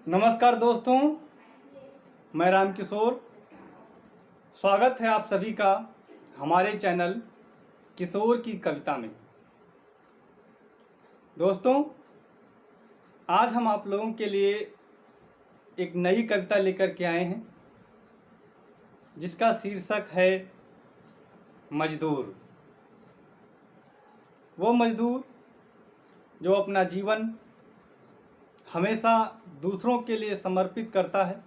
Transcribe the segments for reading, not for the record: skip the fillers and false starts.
नमस्कार दोस्तों, मैं राम किशोर। स्वागत है आप सभी का हमारे चैनल किशोर की कविता में। दोस्तों, आज हम आप लोगों के लिए एक नई कविता लेकर के आए हैं जिसका शीर्षक है मजदूर। वो मजदूर जो अपना जीवन हमेशा दूसरों के लिए समर्पित करता है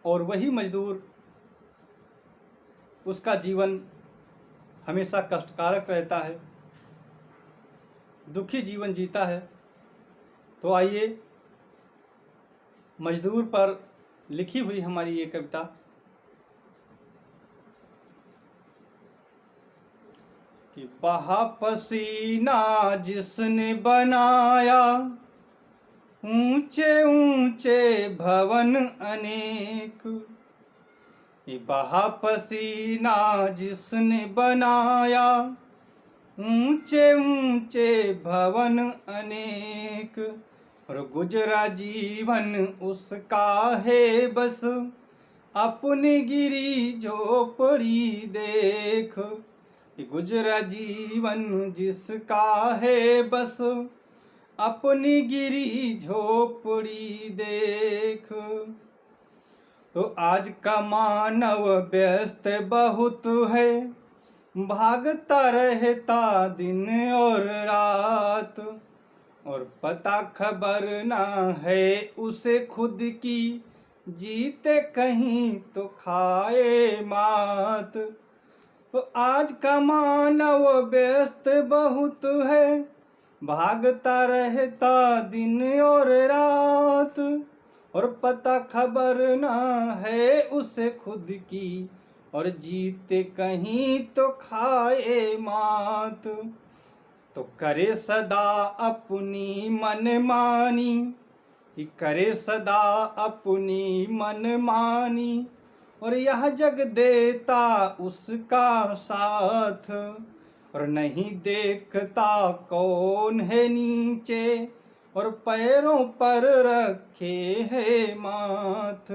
और वही मजदूर उसका जीवन हमेशा कष्टकारक रहता है, दुखी जीवन जीता है। तो आइए मजदूर पर लिखी हुई हमारी ये कविता कि बहा पसीना जिसने बनाया, ऊंचे ऊंचे भवन अनेक। बहा पसीना जिसने बनाया, ऊंचे ऊंचे भवन अनेक। और गुजरा जीवन उसका है बस, अपनी गिरी झोपड़ी देख। गुजरा जीवन जिसका है बस, अपनी गिरी झोपड़ी देख। तो आज का मानव व्यस्त बहुत है, भागता रहता दिन और रात। और पता खबर ना है उसे खुद की, जीते कहीं तो खाए मात। तो आज का मानव व्यस्त बहुत है, भागता रहता दिन और रात। और पता खबर ना है उसे खुद की, और जीते कहीं तो खाए मात। तो करे सदा अपनी मनमानी, करे सदा अपनी मनमानी। और यह जग देता उसका साथ, और नहीं देखता कौन है नीचे, और पैरों पर रखे है माथ।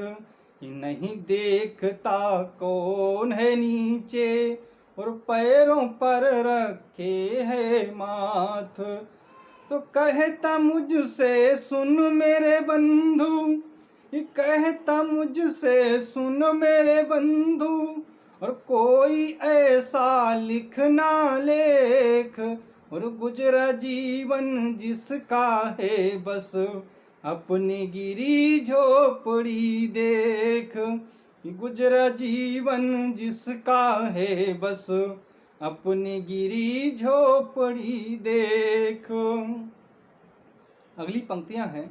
नहीं देखता कौन है नीचे, और पैरों पर रखे है माथ। तो कहता मुझसे सुन मेरे बंधु, कहता मुझसे सुन मेरे बंधु। और कोई ऐसा लिखना लेख, और गुजरा जीवन जिसका है बस, अपनी गिरी झोपड़ी देख। गुजरा जीवन जिसका है बस, अपनी गिरी झोपड़ी देख। अगली पंक्तियां हैं।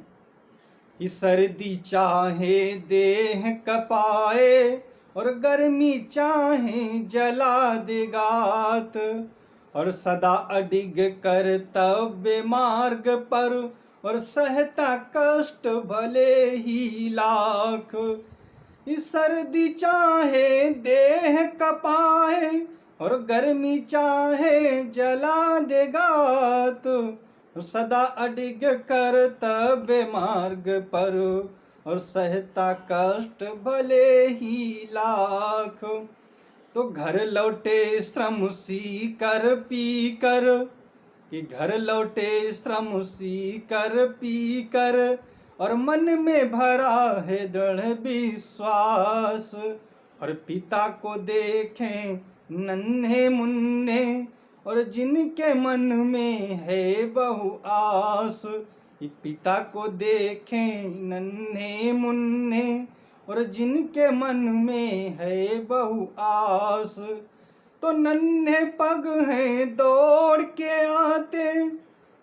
सर्दी चाहे देह कपाए, और गर्मी चाहे जला देगात। और सदा अडिग कर्तव्य मार्ग पर, और सहता कष्ट भले ही लाख। सर्दी चाहे देह कपाए, और गर्मी चाहे जला देगात। सदा अडिग कर्तव्य मार्ग पर, और सहता कष्ट भले ही लाख। तो घर लौटे श्रम सी कर पी कर, कि घर लौटे श्रम सी कर पी कर। और मन में भरा है दृढ़ विश्वास, और पिता को देखें नन्हे मुन्ने, और जिनके मन में है बहु आस। पिता को देखें नन्हे मुन्ने, और जिनके मन में है बहु आस। तो नन्हे पग हैं दौड़ के आते,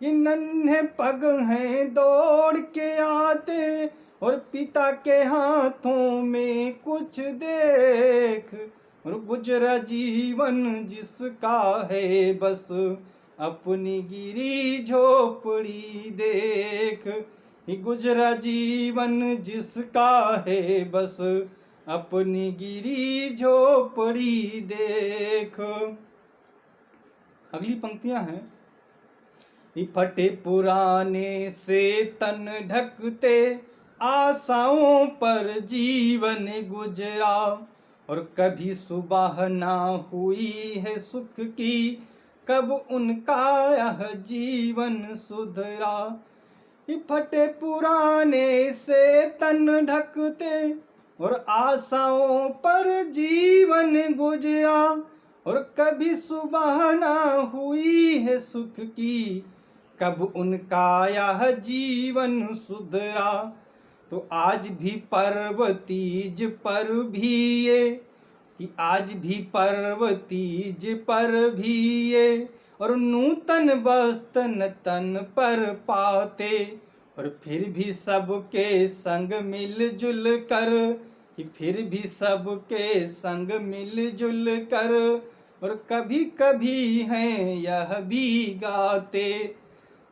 ये नन्हे पग हैं दौड़ के आते। और पिता के हाथों में कुछ देख, और गुजरा जीवन जिसका है बस, अपनी गिरी झोपड़ी देख। गुजरा जीवन जिसका है बस, अपनी गिरी झोपड़ी देख। अगली पंक्तियां हैं। ये फटे पुराने से तन ढकते, आशाओं पर जीवन गुजरा, और कभी सुबह ना हुई है सुख की, कब उनका यह जीवन सुधरा। ये फटे पुराने से तन ढकते, और आशाओं पर जीवन गुजरा, और कभी सुबह ना हुई है सुख की, कब उनका यह जीवन सुधरा। तो आज भी पर्व तीज पर भी ये, कि आज भी पर्व तीज पर भी ये, और नूतन वस्त्र तन पर पाते, और फिर भी सबके संग मिलजुल कर, कि फिर भी सबके संग मिलजुल कर, और कभी कभी हैं यह भी गाते।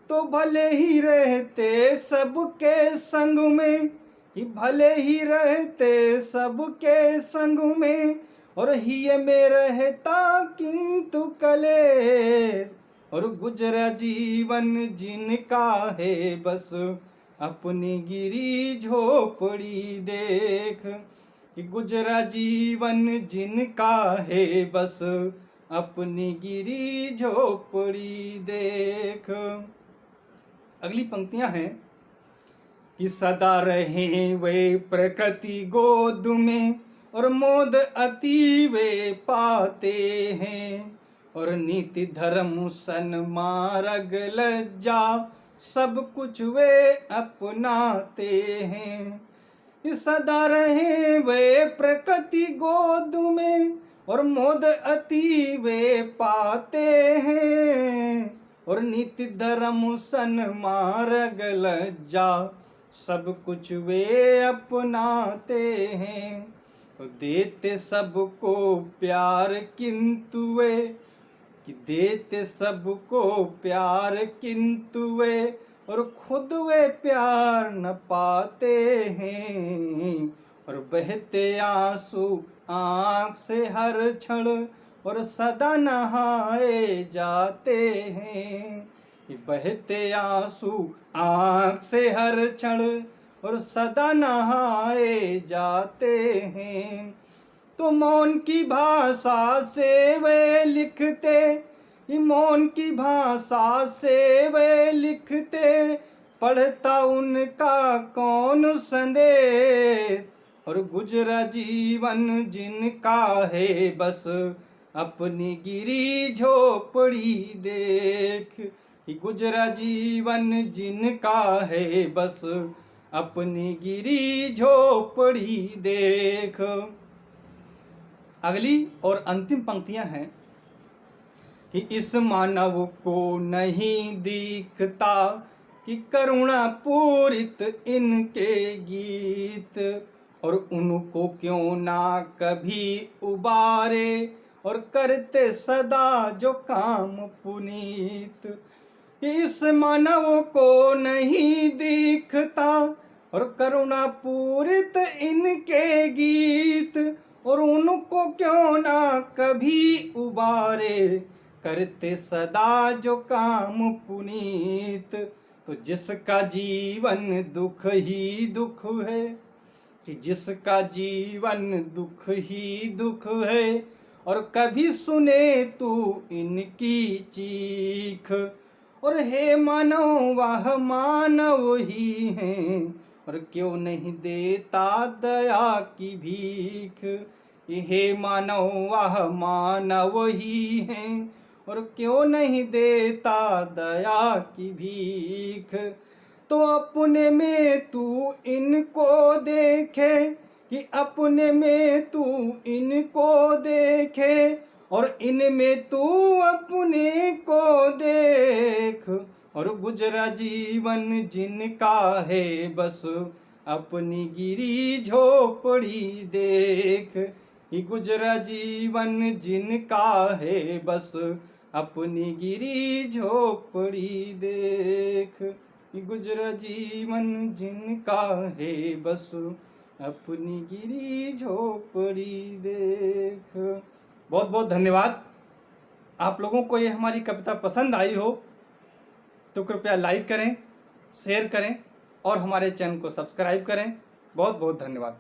तो भले ही रहते सबके संग में, कि भले ही रहते सबके संग में, और हिय में रहता किंतु कलेश, और गुजरा जीवन जिनका है बस अपनी गिरी झोपड़ी देख। कि गुजरा जीवन जिनका है बस अपनी गिरी झोपड़ी देख। अगली पंक्तियां हैं कि सदा रहे वे प्रकृति गोद में, और मोद अति वे पाते हैं, और नीति धर्म सन्मार्ग लज्जा सब कुछ वे अपनाते हैं। कि सदा रहे वे प्रकृति गोद में, और मोद अति वे पाते हैं, और नीति धर्म सन्मार्ग लज्जा सब कुछ वे अपनाते हैं। तो देते सबको प्यार किंतु वे, कि देते सबको प्यार किंतु वे, और खुद वे प्यार न पाते हैं, और बहते आंसू आँख से हर क्षण, और सदा नहाए जाते हैं। कि बहते आंसू आँख से हर क्षण, और सदा नहाए जाते हैं। तो मौन की भाषा से वे लिखते, मौन की भाषा से वे लिखते, पढ़ता उनका कौन संदेश, और गुजरा जीवन जिनका है बस अपनी गिरी झोपड़ी देख। गुजरा जीवन जिनका है बस अपनी गिरी झोपड़ी देख। अगली और अंतिम पंक्तियां हैं कि इस मानव को नहीं दिखता, कि करुणा पूरित इनके गीत, और उनको क्यों ना कभी उबारे, और करते सदा जो काम पुनीत। इस मानव को नहीं दिखता, और करुणा पूरित इनके गीत, और उनको क्यों ना कभी उबारे, करते सदा जो काम पुनीत। तो जिसका जीवन दुख ही दुख है, कि जिसका जीवन दुख ही दुख है, और कभी सुने तू इनकी चीख, और हे मानव वह मानव ही हैं, और क्यों नहीं देता दया की भीख। हे मानव वह मानव ही हैं, और क्यों नहीं देता दया की भीख। तो अपने में तू इनको देखे, कि अपने में तू इनको देखे, और इनमें तू अपने को देख। और गुजरा जीवन जिनका है बस अपनी गिरी झोपड़ी देख। ये गुजरा जीवन जिनका है बस अपनी गिरी झोपड़ी देख। ये गुजरा जीवन जिनका है बस अपनी गिरी झोपड़ी देख। बहुत बहुत धन्यवाद। आप लोगों को ये हमारी कविता पसंद आई हो तो कृपया लाइक करें, शेयर करें और हमारे चैनल को सब्सक्राइब करें। बहुत बहुत धन्यवाद।